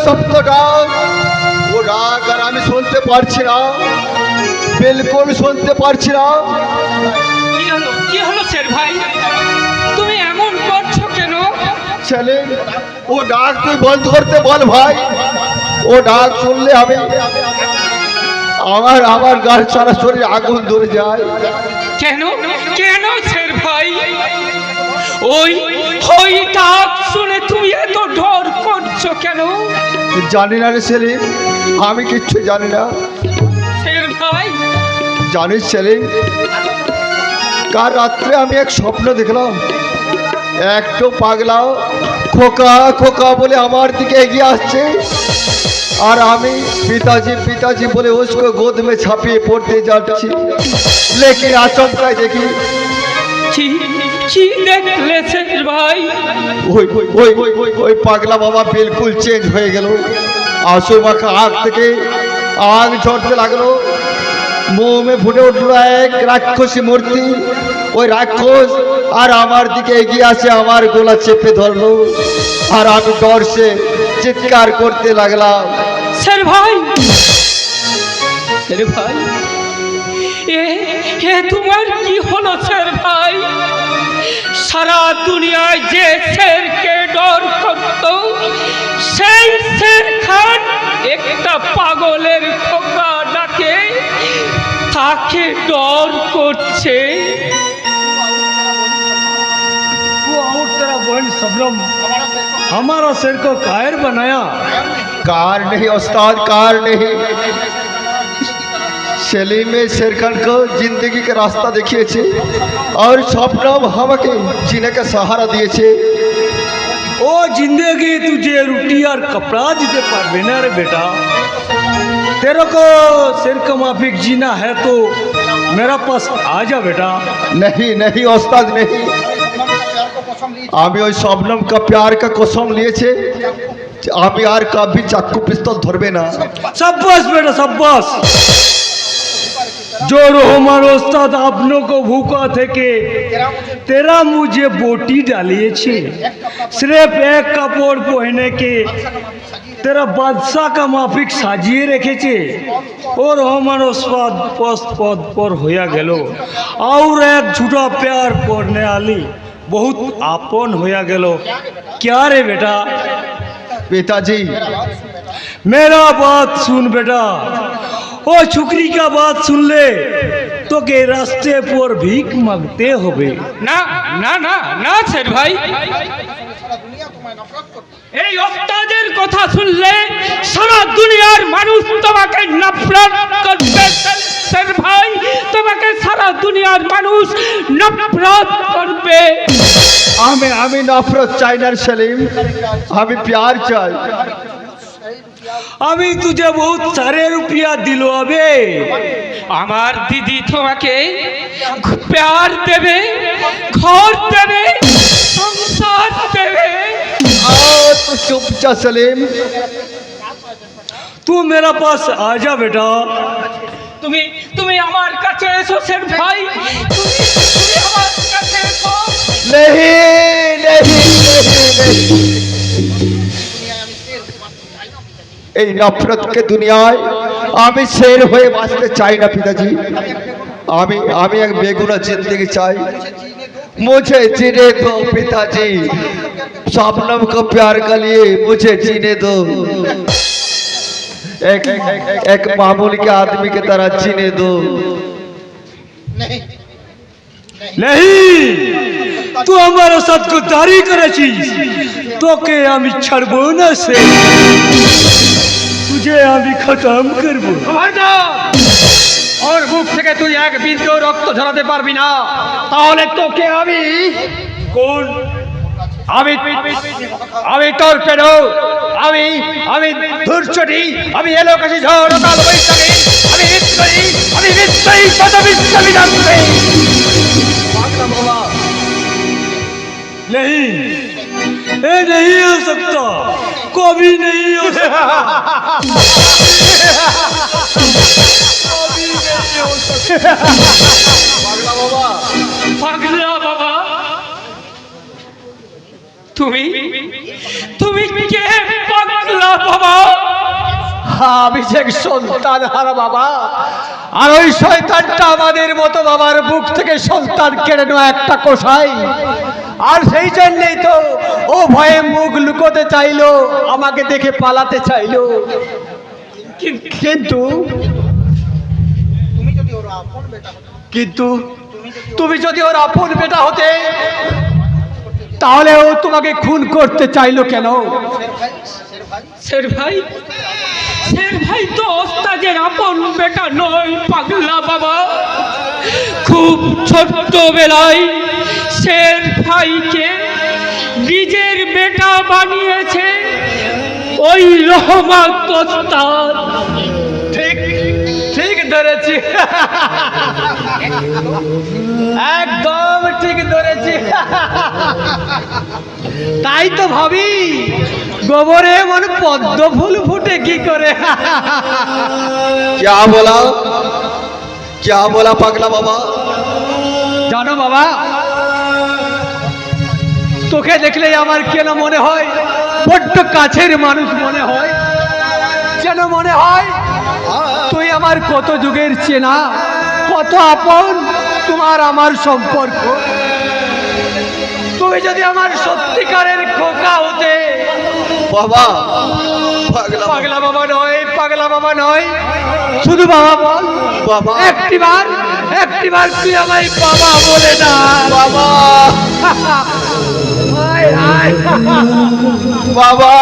অভিশপ্ত ডাক, ও ডাক আর আমি শুনতে পারছি না, বিলকুল শুনতে পারছি না। কি হলো শের ভাই, তুমি এমন করছো কেন? সেলিম, ও ডাক তুই বন্ধ করতে বল ভাই। ও ডাক শুনলে আমি আমার গাল সারা শরীরে আগুন ধরে যায়। কেন কেন শের ভাই? ওই ওই ডাক শুনে তুমি এত ডর করছো কেন? জানি না রে সেলিম, আমি কিচ্ছু জানি না। শের ভাই, জানিস সেলিম, কাল রাত্রে আমি এক স্বপ্ন দেখলাম, একটু পাগলা খোকা খোকা বলে আমার দিকে এগিয়ে আসছে, আর আমি পিতাজি পিতাজি বলে उसको गोद में ছাপিয়ে পড়তে যাচ্ছি। লেকিন আচমকায় দেখি কি দেখলে শের ভাই? ওই ওই ওই ওই ওই পাগলা বাবা বিলকুল চেঞ্জ হয়ে গেল। आंसू माखा आग থেকে आग ঝরতে লাগলো, মুখ में ফুটে উঠলো এক রাক্ষসী মূর্তি। ওই রাক্ষস আর আমার দিকে এগিয়ে আসে, আমার গলা চেপে ধরলো, আর আমি ডর সে চিৎকার করতে লাগলাম। শের ভাই, শের ভাই, এ তোমার কি হলো শের ভাই? সারা দুনিয়ায় যে শেরকে ডর করত, সেই শের খান একটা পাগলের খোকা ডাকে তাকে ডর করছে। और तेरा बहन सबनम हमारा सिर को कायर बनाया। कार नहीं उस्ताद, कार नहीं। सेलिम शेर खान को जिंदगी का रास्ता देखिए और स्वप्नम हमके जीने का सहारा दिए। ओ जिंदगी तुझे रोटी और कपड़ा देते पारबे ना रे बेटा। तेरे को सिर का माफिक जीना है तो मेरा पास आ जा बेटा। नहीं नहीं उस्ताद नहीं, আমি ওই শবনম का प्यार का कसम লিয়েছে, আমি আর কবি চাকু পিস্তল ধরবে না। शाबाश बेटा शाबाश। जो रहमान उस्ताद अपनों को भूखा थे के तेरा मुझे बोटी डालिए छे, सिर्फ एक कपड़ पहने के तेरा बादशाह का माफिक साजिए रेखे छे, और रहमान उस्ताद पस्त पद पर होया गेलो, और एक झूठा प्यार करने आली बहुत आपन होया गेलो। क्या रे बेटा? पिताजी मेरा बात सुन बेटा, ओ छुकरी का बात सुन ले तो के रास्ते पर भीख मांगते होबे না না না না শের ভাই, এই ওস্তাদের কথা শুনলে সারা দুনিয়ার মানুষ তোমাকে নফরত করবে শের ভাই, তোমাকে সারা দুনিয়ার মানুষ নফরত করবে। আমি নফরত চাই না সেলিম, আমি प्यार চাই। अभी तुझे बहुत सारे रुपया दिलवाबे। আমার দিদি তোমাকে প্যার দেবে, ঘর দেবে, সংসার দেবে। तो चुप जा सलीम, तू मेरा पास आ जा बेटा। তুমি তুমি আমার কাছে এসো শের ভাই, তুমি আমার কাছে এসো। नहीं नहीं नहीं এই নফরত के দুনিয়ায় আমি শের হয়ে বাঁচতে চাই না পিতাজি। আমি এক বেগুনা जिंदगी চাই। मुझे जीने दो पिताजी, शबनम को प्यार के लिए मुझे जीने दो, एक मामूली के आदमी की तरह जीने दो। नहीं, तू हमारा साथ गद्दारी करेছিস, তোকে আমি ছাড়বো না সে, तुझे আমি খতম করব। ওর মুখ থেকে তুই এক বিন্দু রক্ত ঝরাতে পারবি না, তাহলে তোকে আমি কোন? আমি টর্পেডো, আমি ধূর্চটি, আমি এলোকাশী ঝড় অকাল বৈশাখী, আমি নিশ্চয়ই কত বিশ্ববিধান। नहीं, ये नहीं हो सकता, कभी नहीं हो सकता, कभी नहीं हो सकता। পাগলা বাবা, তুমি তুমি কে পাগলা না বাবা। আমি যে সন্তান হারা বাবা, আর ওই শয়তানটা আমাদের মতো বাবার বুক থেকে সন্তান কেড়ে নেওয়া একটা কষাই, আর সেই জন্যই তো ও ভয়ে মুখ লুকোতে চাইলো, আমাকে দেখে পালাতে চাইলো। কিন্তু কিন্তু তুমি যদি ওর আপন বেটা হতে, তাহলে ও তোমাকে খুন করতে চাইলো কেন? শের ভাই, শের ভাই তো ওস্তাদের আপন বেটা নয় পাগলা বাবা। খুব ছোট্টবেলায় শের ভাইকে নিজের বেটা বানিয়েছে ওই রহমত ওস্তাদ। ঠিক ঠিক ধরেছি, একদম ঠিক ধরেছি। তাই তো ভাবি গোবরে এমন পদ্ম ফুল ফুটে কি করে। क्या बोला पागला बाबा? জানো বাবা, তোকে দেখলেই আমার কেন মনে হয় বড্ড কাছের মানুষ মনে হয়, যেন মনে হয় তুই আমার কত যুগের চেনা, কত আপন তোমার আমার সম্পর্ক। তুমি যদি আমার সত্যিকারের খোকা হতে। बाबा पागला পাগলা বাবা নয়, পাগলা বাবা নয়, শুধু বাবা বল বাবা। একটিবার তুই আমায় বাবা বলে না बाबा আয় আয়। बाबा